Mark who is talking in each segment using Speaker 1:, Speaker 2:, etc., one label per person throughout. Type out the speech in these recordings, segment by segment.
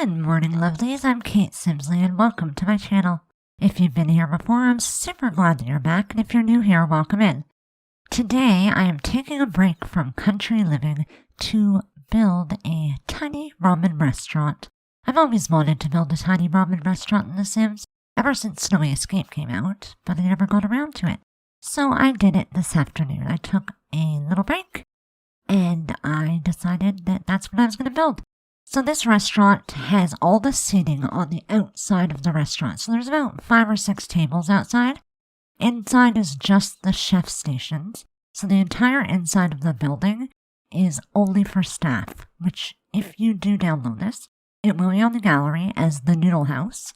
Speaker 1: Good morning, lovelies. I'm Kate Simsley, and welcome to my channel. If you've been here before, I'm super glad that you're back, and if you're new here, welcome in. Today, I am taking a break from country living to build a tiny ramen restaurant. I've always wanted to build a tiny ramen restaurant in The Sims, ever since Snowy Escape came out, but I never got around to it. So I did it this afternoon. I took a little break, and I decided that that's what I was going to build. So this restaurant has all the seating on the outside of the restaurant. So there's about 5 or 6 tables outside. Inside is just the chef stations. So the entire inside of the building is only for staff, which if you do download this, it will be on the gallery as the Noodle House.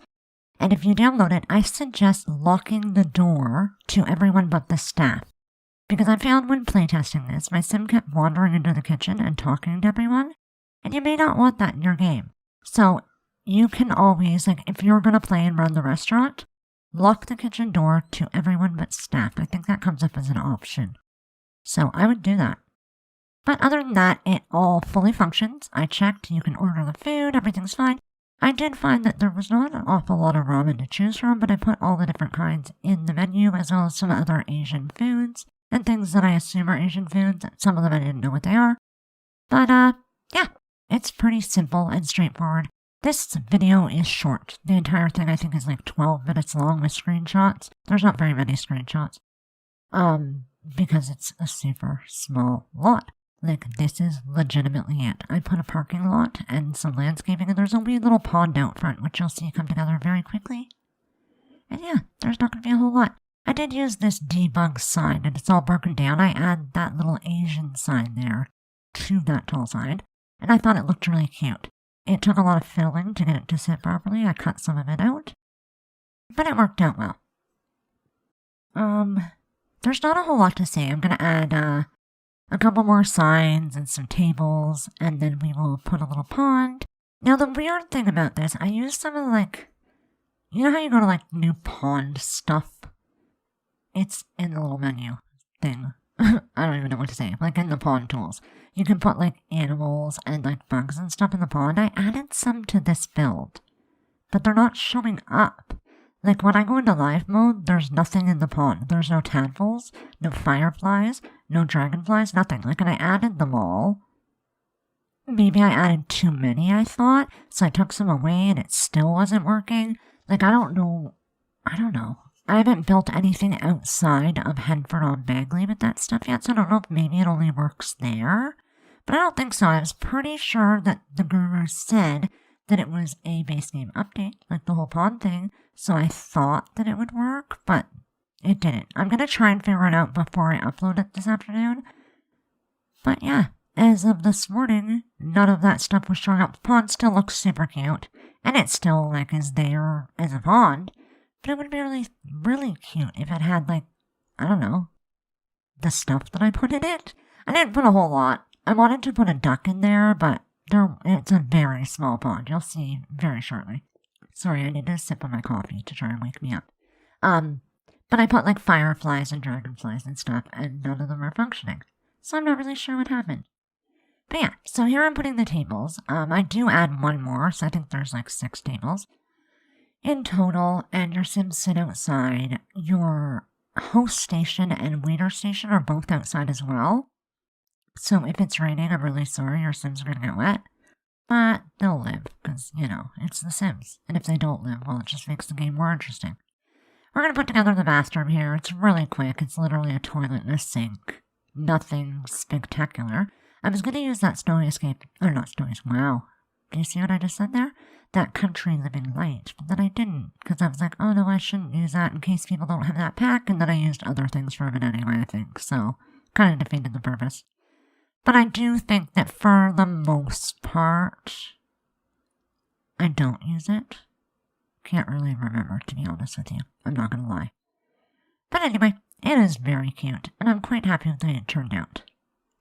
Speaker 1: And if you download it, I suggest locking the door to everyone but the staff. Because I found when playtesting this, my sim kept wandering into the kitchen and talking to everyone. And you may not want that in your game. So you can always, if you're going to play and run the restaurant, lock the kitchen door to everyone but staff. I think that comes up as an option. So I would do that. But other than that, it all fully functions. I checked, you can order the food, everything's fine. I did find that there was not an awful lot of ramen to choose from, but I put all the different kinds in the menu, as well as some other Asian foods, and things that I assume are Asian foods. Some of them I didn't know what they are. But, yeah. It's pretty simple and straightforward. This video is short. The entire thing I think is like 12 minutes long with screenshots. There's not very many screenshots. Because it's a super small lot. This is legitimately it. I put a parking lot and some landscaping, and there's a wee little pond out front, which you'll see come together very quickly. And yeah, there's not going to be a whole lot. I did use this debug sign, and it's all broken down. I add that little Asian sign there to that tall sign. And I thought it looked really cute. It took a lot of fiddling to get it to sit properly. I cut some of it out. But it worked out well. There's not a whole lot to say. I'm going to add a couple more signs and some tables, and then we will put a little pond. Now, the weird thing about this, I used some of you know how you go to new pond stuff? It's in the little menu thing. I don't even know what to say. In the pond tools. You can put animals and bugs and stuff in the pond. I added some to this build, but they're not showing up. When I go into live mode, there's nothing in the pond. There's no tadpoles, no fireflies, no dragonflies, nothing. And I added them all. Maybe I added too many, I thought, so I took some away and it still wasn't working. I don't know. I haven't built anything outside of Henford on Bagley with that stuff yet, so I don't know if maybe it only works there. But I don't think so. I was pretty sure that the guru said that it was a base game update, the whole pond thing, so I thought that it would work, but it didn't. I'm going to try and figure it out before I upload it this afternoon. But yeah, as of this morning, none of that stuff was showing up. The pond still looks super cute, and it still, is there as a pond. But it would be really, really cute if it had, I don't know, the stuff that I put in it. I didn't put a whole lot. I wanted to put a duck in there, but it's a very small pond. You'll see very shortly. Sorry, I need to sip on my coffee to try and wake me up. But I put, fireflies and dragonflies and stuff, and none of them are functioning. So I'm not really sure what happened. But yeah, so here I'm putting the tables. I do add one more, so I think there's, 6 tables in total, and your Sims sit outside. Your host station and waiter station are both outside as well. So if it's raining, I'm really sorry, your Sims are going to get wet. But they'll live, because, it's The Sims. And if they don't live, well, it just makes the game more interesting. We're going to put together the bathroom here. It's really quick. It's literally a toilet and a sink. Nothing spectacular. I was going to use that Snowy Escape, or not Snowy, wow. Do you see what I just said there? That country living light, but then I didn't, because I was oh no, I shouldn't use that in case people don't have that pack, and then I used other things from it anyway, I think, so kind of defeated the purpose. But I do think that for the most part, I don't use it. Can't really remember, to be honest with you. I'm not going to lie. But anyway, it is very cute, and I'm quite happy with the way it turned out.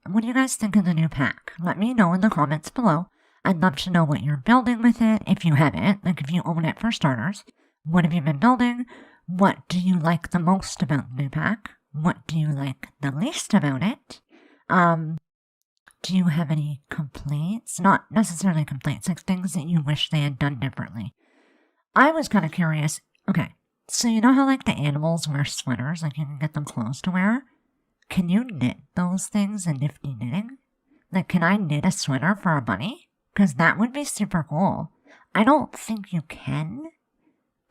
Speaker 1: What do you guys think of the new pack? Let me know in the comments below. I'd love to know what you're building with it, if you have it, if you own it for starters. What have you been building? What do you like the most about the new pack? What do you like the least about it? do you have any complaints? Not necessarily complaints, like things that you wish they had done differently. I was kind of curious. Okay, so you know how like the animals wear sweaters, like you can get them clothes to wear? Can you knit those things in Nifty Knitting? Like, can I knit a sweater for a bunny? Because that would be super cool. I don't think you can,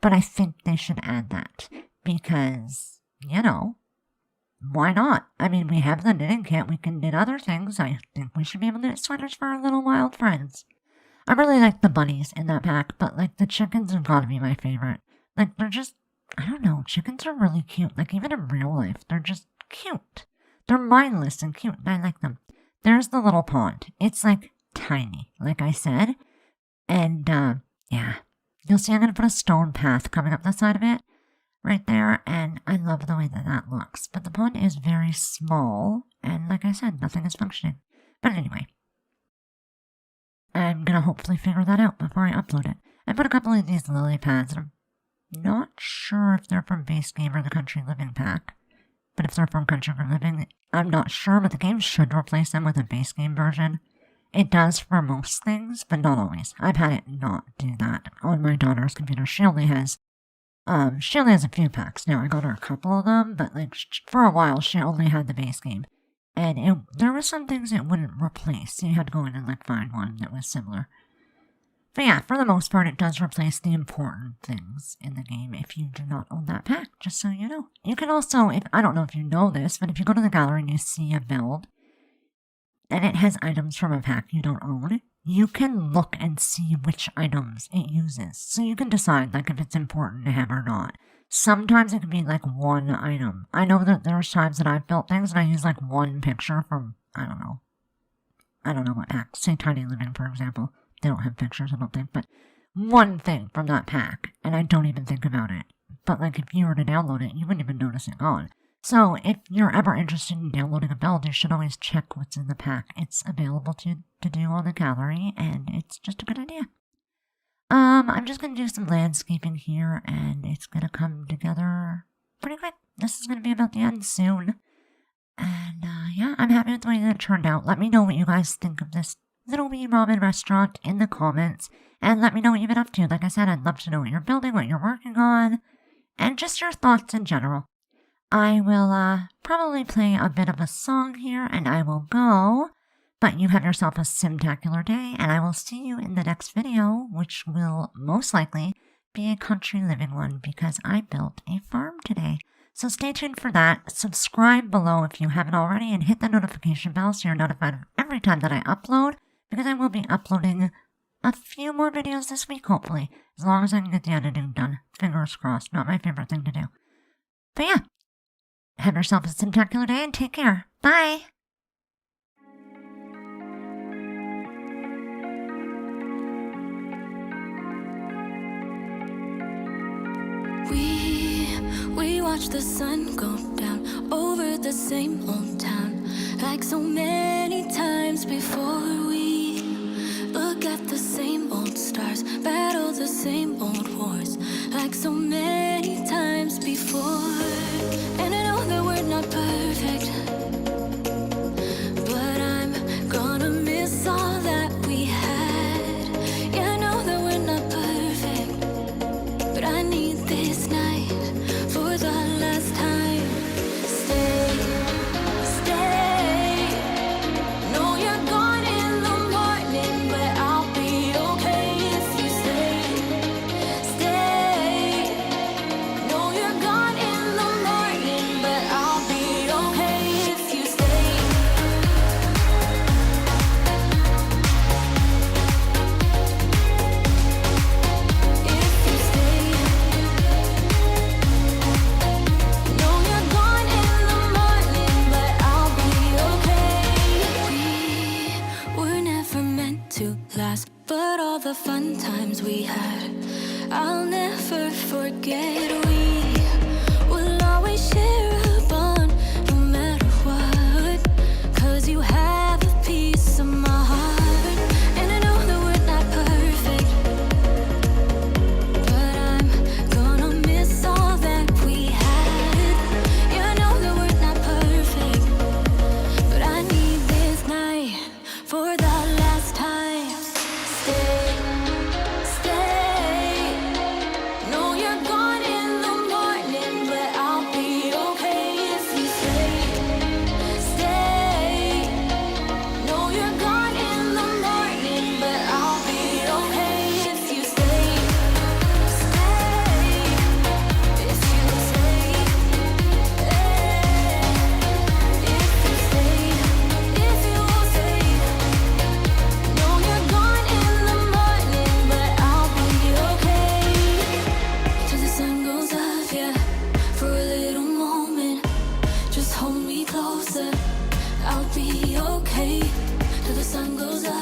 Speaker 1: but I think they should add that. Because, you know, why not? I mean, we have the knitting kit, we can knit other things. I think we should be able to knit sweaters for our little wild friends. I really like the bunnies in that pack, but like the chickens have got to be my favorite. Like, they're just, I don't know, chickens are really cute. Like, even in real life, they're just cute. They're mindless and cute, and I like them. There's the little pond. It's like tiny, like I said. And, yeah. You'll see I'm going to put a stone path coming up the side of it. Right there, and I love the way that that looks. But the pond is very small, and like I said, nothing is functioning. But anyway, I'm gonna hopefully figure that out before I upload it. I put a couple of these lily pads, and I'm not sure if they're from Base Game or the Country Living pack. But if they're from Country Living, I'm not sure, but the game should replace them with a Base Game version. It does for most things, but not always. I've had it not do that. On my daughter's computer, she only has a few packs now. I got her a couple of them, but like for a while she only had the base game. And there were some things it wouldn't replace, so you had to go in and like find one that was similar. But yeah, for the most part it does replace the important things in the game if you do not own that pack, just so you know. You can also, I don't know if you know this, but if you go to the gallery and you see a build, and it has items from a pack you don't own, you can look and see which items it uses. So you can decide like if it's important to have or not. Sometimes it can be like one item. I know that there's times that I've built things and I use like one picture from, I don't know what pack. Say Tiny Living, for example. They don't have pictures, I don't think, but one thing from that pack, and I don't even think about it. But like if you were to download it, you wouldn't even notice it gone. So if you're ever interested in downloading a build, you should always check what's in the pack. It's available to do on the gallery, and it's just a good idea. I'm just going to do some landscaping here, and it's going to come together pretty quick. This is going to be about the end soon. And, yeah, I'm happy with the way that it turned out. Let me know what you guys think of this little wee ramen restaurant in the comments, and let me know what you've been up to. Like I said, I'd love to know what you're building, what you're working on, and just your thoughts in general. I will, probably play a bit of a song here, and I will go. But you have yourself a simtacular day, and I will see you in the next video, which will most likely be a country living one, because I built a farm today. So stay tuned for that. Subscribe below if you haven't already, and hit the notification bell so you're notified of every time that I upload, because I will be uploading a few more videos this week, hopefully, as long as I can get the editing done. Fingers crossed, not my favorite thing to do. But yeah, have yourself a simtacular day and take care. Bye!
Speaker 2: We watch the sun go down over the same old town, like so many times before. We look at the same old stars, battle the same old wars, like so many times before. And I know that we're not perfect, but I'm gonna miss all that we had. Yeah, I know that we're not perfect, but I need this night for the last time. Stay. No, you're gone in the morning, but I'll be okay if you stay. No, you're gone in the morning, but I'll be okay if you stay. If you stay. No, you're gone in the morning, but I'll be okay. We were never meant to last, but all the fun times we had, I'll never forget. We will always share a bond, no matter what, 'cause you have a piece of my heart. And I know that we're not perfect, but I'm gonna miss all that we had. Yeah, I know that we're not perfect, but I need this night stay till the sun goes up.